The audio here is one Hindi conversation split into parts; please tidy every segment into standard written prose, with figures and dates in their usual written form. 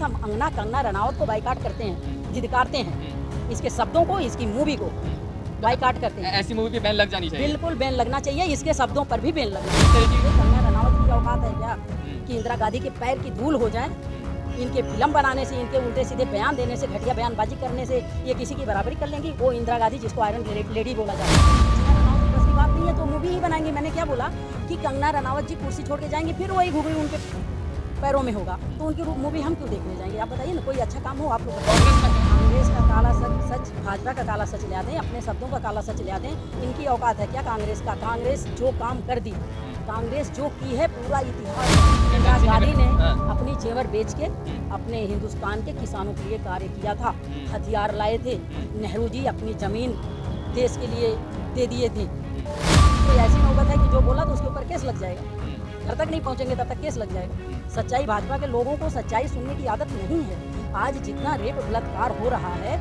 हम अंगना कंगना रनावत को बाइकाट करते हैं, धिक्कारते हैं, इसके शब्दों को, इसकी मूवी को बाइकाट करते हैं। ऐसी मूवी पे बैन लग जानी चाहिए। बिल्कुल बैन लगना चाहिए, इसके शब्दों पर भी बैन लगना चाहिए। कंगना रनावत की औकात है क्या कि इंदिरा गांधी के पैर की धूल हो जाए? इनके फिल्म बनाने से, इनके उल्टे सीधे बयान देने से, घटिया बयानबाजी करने से ये किसी की बराबरी कर लेंगी? वो इंदिरा गांधी जिसको आयरन लेडी बोला जाता है, बस की बात नहीं है तो मूवी ही बनाएंगे। मैंने क्या बोला कि कंगना रनावत जी कुर्सी छोड़ के जाएंगी, फिर वही घुघरी उनके पैरों में होगा, तो उनकी मूवी हम क्यों देखने जाएंगे? आप बताइए ना, कोई अच्छा काम हो आप लोग बताइए। कांग्रेस का काला सच भाजपा का काला सच ले दें, अपने शब्दों का काला सच ले दें। इनकी औकात है क्या कांग्रेस का? कांग्रेस जो काम कर दी, कांग्रेस जो की है, पूरा इतिहास। इंदिरा गांधी ने अपनी जेवर बेच के अपने हिंदुस्तान के किसानों के लिए कार्य किया था, हथियार लाए थे। नेहरू जी अपनी जमीन देश के लिए दे दिए थे। तो ऐसी नौबत है कि जो बोला तो उसके ऊपर केस लग जाएगा, घर तक नहीं पहुंचेंगे तब तक केस लग जाएगा। सच्चाई, भाजपा के लोगों को सच्चाई सुनने की आदत नहीं है। आज जितना रेप बलात्कार हो रहा है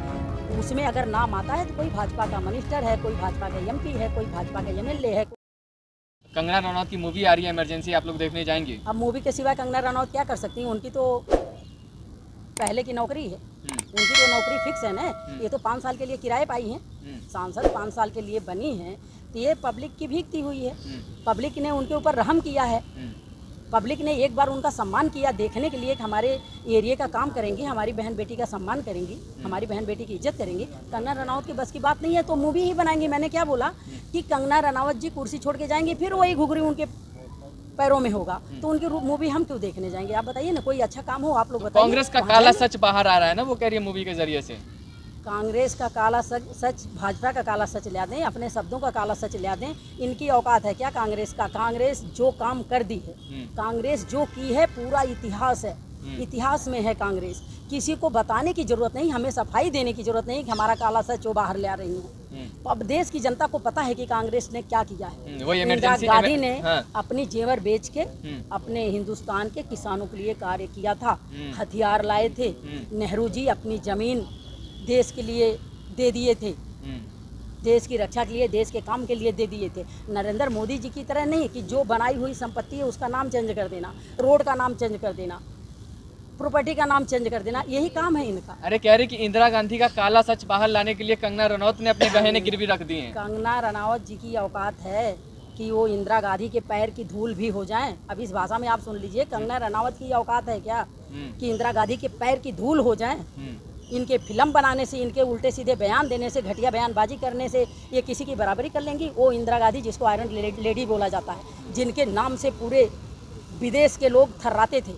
उसमें अगर नाम आता है तो कोई भाजपा का मिनिस्टर है, कोई भाजपा का एमपी है, कोई भाजपा का एमएलए है। कंगना रनौत की मूवी आ रही है इमरजेंसी, आप लोग देखने जाएंगे? अब मूवी के सिवाय कंगना रनौत क्या कर सकती हैं? उनकी तो पहले की नौकरी है, उनकी तो नौकरी फिक्स है ना। ये तो 5 साल के लिए किराए पाई हैं, सांसद 5 साल के लिए बनी हैं, तो ये पब्लिक की भीगती हुई है। पब्लिक ने उनके ऊपर रहम किया है, पब्लिक ने एक बार उनका सम्मान किया, देखने के लिए कि हमारे एरिया का काम करेंगी, हमारी बहन बेटी का सम्मान करेंगी, हमारी बहन बेटी की इज्जत करेंगी। कंगना रनावत की बस की बात नहीं है तो मूवी ही बनाएंगे। मैंने क्या बोला कि कंगना रनावत जी कुर्सी छोड़ के जाएंगी, फिर वही घुघरी उनके पैरों में होगा, तो उनकी मूवी हम क्यों देखने जाएंगे? आप बताइए ना, कोई अच्छा काम हो आप लोग बताइए। कांग्रेस का काला सच बाहर आ रहा है ना, वो कह रही है मूवी के जरिए से। कांग्रेस का काला सच भाजपा का काला सच ले दें, अपने शब्दों का काला सच ले दें। इनकी औकात है क्या कांग्रेस का? कांग्रेस जो काम कर दी है, कांग्रेस जो की है, पूरा इतिहास है, इतिहास में है कांग्रेस। किसी को बताने की जरूरत नहीं, हमें सफाई देने की जरूरत नहीं कि हमारा काला सच वो बाहर ले आ रही है। तो अब देश की जनता को पता है कि कांग्रेस ने क्या किया है। इंदिरा गांधी ने अपनी जेवर बेच के अपने हिंदुस्तान के किसानों के लिए कार्य किया था, हथियार लाए थे। नेहरू जी अपनी जमीन देश के लिए दे दिए थे, देश की रक्षा के लिए, देश के काम के लिए दे दिए थे। नरेंद्र मोदी जी की तरह नहीं कि जो बनाई हुई संपत्ति है उसका नाम चेंज कर देना, रोड का नाम चेंज कर देना, प्रॉपर्टी का नाम चेंज कर देना, यही काम है इनका। अरे कह रहे कि इंदिरा गांधी का काला सच बाहर लाने के लिए कंगना रनौत ने अपनी बहनें गिरवी रख दी हैं। कंगना रनावत जी की औकात है कि वो इंदिरा गांधी के पैर की धूल भी हो जाएं? अब इस भाषा में आप सुन लीजिए, कंगना रनावत की औकात है क्या कि इंदिरा गांधी के पैर की धूल हो जाएं? इनके फिल्म बनाने से, इनके उल्टे सीधे बयान देने से, घटिया बयानबाजी करने से ये किसी की बराबरी कर लेंगी? वो इंदिरा गांधी जिसको आयरन लेडी बोला जाता है, जिनके नाम से पूरे विदेश के लोग थर्राते थे,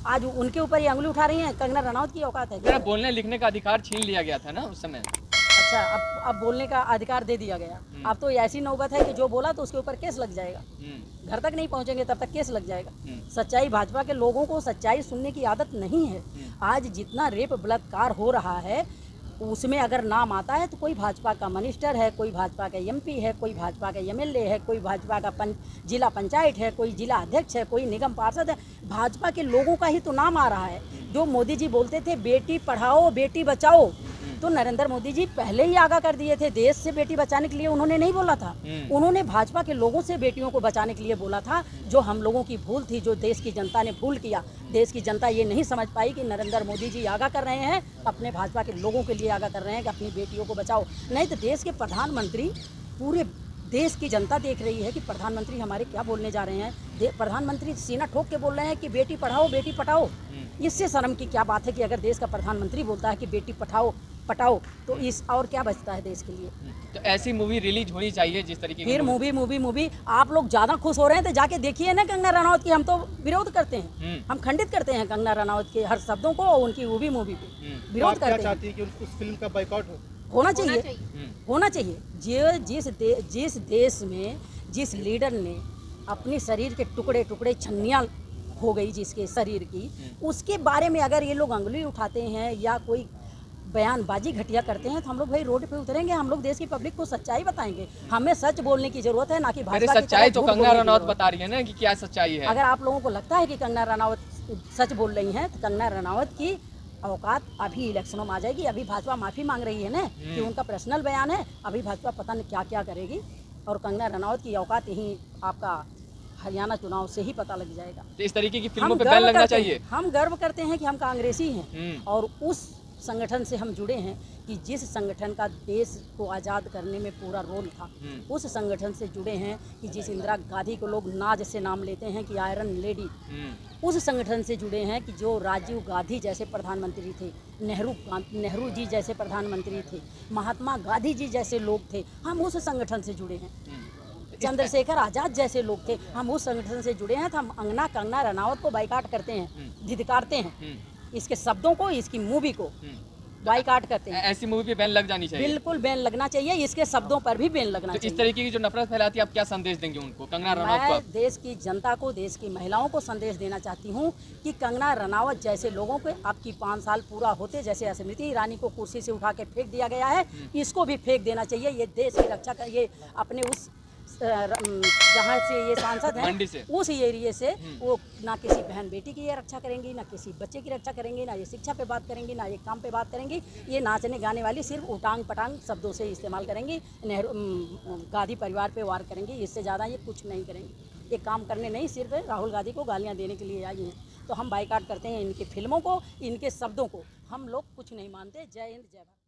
आज उनके ऊपर ये अंगुली उठा रही हैं। कंगना रनावत की औकात है क्या? बोलने लिखने का अधिकार छीन लिया गया था ना उस समय। अच्छा, अब बोलने का अधिकार दे दिया गया। अब तो ऐसी नौबत है कि जो बोला तो उसके ऊपर केस लग जाएगा, घर तक नहीं पहुंचेंगे तब तक केस लग जाएगा। सच्चाई, भाजपा के लोगों को सच्चाई सुनने की आदत नहीं है। आज जितना रेप बलात्कार हो रहा है उसमें अगर नाम आता है तो कोई भाजपा का मिनिस्टर है, कोई भाजपा का एमपी है, कोई भाजपा का एमएलए है, कोई भाजपा का जिला पंचायत है, कोई जिला अध्यक्ष है, कोई निगम पार्षद है, भाजपा के लोगों का ही तो नाम आ रहा है। जो मोदी जी बोलते थे बेटी पढ़ाओ बेटी बचाओ, तो नरेंद्र मोदी जी पहले ही आगाह कर दिए थे। देश से बेटी बचाने के लिए उन्होंने नहीं बोला था, उन्होंने भाजपा के लोगों से बेटियों को बचाने के लिए बोला था। जो हम लोगों की भूल थी, जो देश की जनता ने भूल किया, देश की जनता ये नहीं समझ पाई कि नरेंद्र मोदी जी आगाह कर रहे हैं, अपने भाजपा के लोगों के लिए आगाह कर रहे हैं कि अपनी बेटियों को बचाओ। नहीं तो देश के प्रधानमंत्री, पूरे देश की जनता देख रही है कि प्रधानमंत्री हमारे क्या बोलने जा रहे हैं। प्रधानमंत्री सीना ठोक के बोल रहे हैं कि बेटी पढ़ाओ बेटी पढ़ाओ। इससे शर्म की क्या बात है कि अगर देश का प्रधानमंत्री बोलता है कि बेटी पढ़ाओ तो इस और क्या बचता है देश के लिए? तो ऐसी मूवी रिलीज होनी चाहिए जिस तरीके की। फिर मूवी आप लोग ज़्यादा खुश हो रहे हैं तो जाके देखिए ना कंगना रनावत की। हम तो विरोध करते हैं, हम खंडित करते हैं कंगना रनावत के हर शब्दों को, उनकी मूवी पे विरोध करते हैं। चाहती है कि उस फिल्म का बाइकआउट होना चाहिए। जिस देश में जिस लीडर ने अपने शरीर के टुकड़े टुकड़े छन्नियाँ हो गई जिसके शरीर की, उसके बारे में अगर ये लोग अंगुली उठाते हैं या कोई बयानबाजी घटिया करते हैं तो हम लोग भाई रोड पे उतरेंगे, हम लोग देश की पब्लिक को सच्चाई बताएंगे। हमें सच बोलने की जरूरत है, ना कि भाजपा की सच्चाई तो कंगना रनावत बता रही है ना कि क्या सच्चाई है। अगर आप लोगों को लगता है कि कंगना रनावत सच बोल रही हैं तो कंगना रनावत की औकात अभी इलेक्शनों में आ जाएगी। अभी भाजपा माफी मांग रही है ना कि उनका पर्सनल बयान है, अभी भाजपा पता नहीं क्या क्या करेगी। और कंगना रनावत की औकात यही आपका हरियाणा चुनाव से ही पता लग जाएगा। तो इस तरीके की फिल्मों हम पे बैन गर्व लगना करते हैं, चाहिए। हम गर्व करते हैं कि हम कांग्रेसी हैं हम्म। और उस संगठन से हम जुड़े हैं कि जिस संगठन का देश को आज़ाद करने में पूरा रोल था, उस संगठन से जुड़े हैं कि जिस इंदिरा गांधी को लोग नाज से नाम लेते हैं कि आयरन लेडी, उस संगठन से जुड़े हैं कि जो राजीव गांधी जैसे प्रधानमंत्री थे, नेहरू जी जैसे प्रधानमंत्री थे, महात्मा गांधी जी जैसे लोग थे, हम उस संगठन से जुड़े हैं। चंद्रशेखर आज़ाद जैसे लोग थे, हम उस संगठन से जुड़े हैं। तो हम कंगना रनावत को बाइकाट करते हैं, धिक्कारते हैं, इसके शब्दों को, इसकी मूवी को बाइकाट करते हैं। ऐसी मूवी पे बैन लग जानी चाहिए। बिल्कुल बैन लगना चाहिए, इसके शब्दों पर भी बैन लगना तो चाहिए। इस तरीके की जो नफरत फैलाती है, आप क्या संदेश देंगे उनको, कंगना रनौत को? मैं देश की जनता को, देश की महिलाओं को संदेश देना चाहती हूँ कि कंगना रनावत जैसे लोगों को आपकी 5 साल पूरा होते, जैसे स्मृति ईरानी को कुर्सी से उठा के फेंक दिया गया है, इसको भी फेंक देना चाहिए। ये देश की रक्षा कर, ये अपने उस जहाँ से ये सांसद हैं, उस एरिए से वो ना किसी बहन बेटी की ये रक्षा करेंगी, ना किसी बच्चे की रक्षा करेंगी, ना ये शिक्षा पे बात करेंगी, ना ये काम पे बात करेंगी। ये नाचने गाने वाली सिर्फ उटांग पटांग शब्दों से इस्तेमाल करेंगी, गांधी परिवार पे वार करेंगी, इससे ज़्यादा ये कुछ नहीं करेंगी। ये काम करने नहीं, सिर्फ राहुल गांधी को गालियाँ देने के लिए आई हैं। तो हम बाइकाट करते हैं इनकी फिल्मों को, इनके शब्दों को। हम लोग कुछ नहीं मानते। जय हिंद, जय भारत।